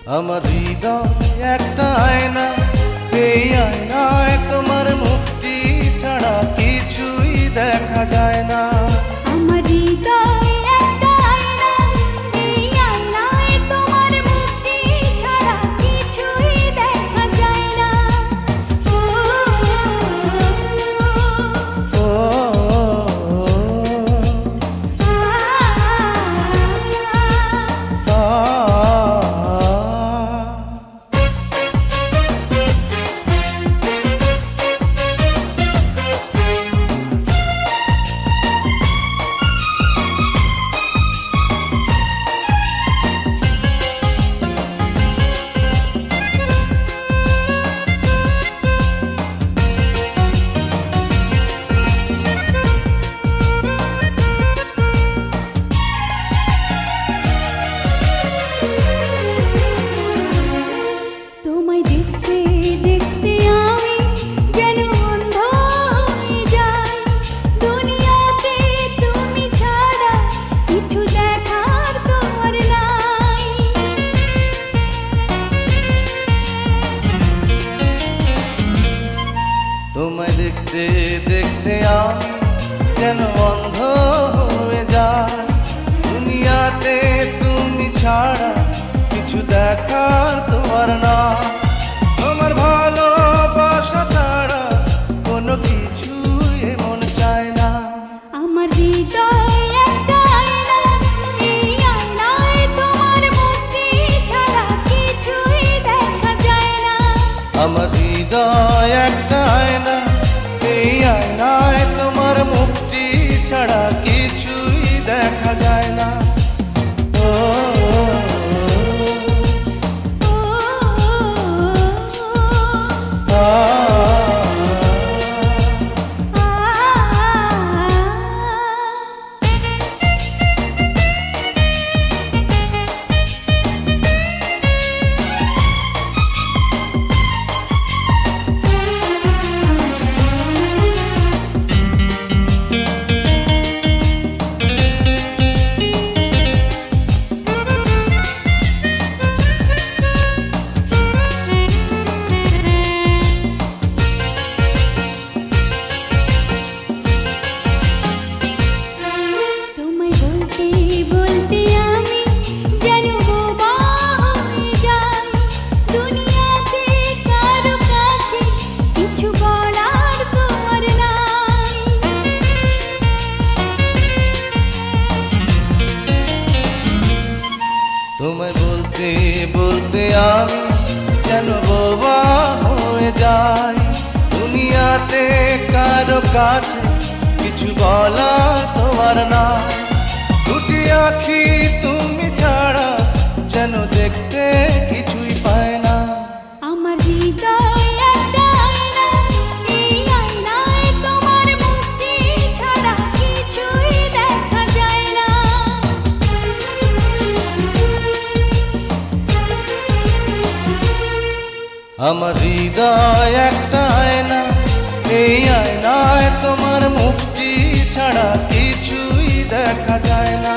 আমার হৃদয় একটা আয়না, এই আয়নায় তোমার মুক্তি ছাড়া কিছুই দেখা যায় না। আমার হৃদয় একটা আয়না, এই আয়নায় তোমার মুক্তি ছাড়া কিছুই দেখা যায় না। তোমায় দেখতে দেখতে আমি যেন অন্ধ হয়ে যাই, দুনিয়াতে তুমি ছাড়া কিছু দেখার তোমার না। তোমার ভালোবাসা ছাড়া কোনো কিছু এমন চায় না। আমার হৃদয় একটা আয়না, এই আয়নায় তোমার মুক্তি ছাড়া কিছুই দেখা যায় না। আমার হৃদয় একটা আয়না, এই আয়নায় তোমার মুক্তি ছাড়া কিছুই দেখা যায় না। তোমায় বলতে বলতে আমি যেন বোবা হয়ে যাই, দুনিয়াতে কারো কাছে কিছু বলার তোমার না। দুটি আঁখি তুমি ছাড়া যেন দেখতে কিছুই পায় না। আমার হৃদয় একটা আয়না, এই আয়নায় তোমার মুক্তি ছাড়া কিছুই দেখা যায় না। আমার হৃদয় একটা আয়না, এই আয়নায় তোমার মুক্তি ছাড়া কিছুই দেখা যায় না।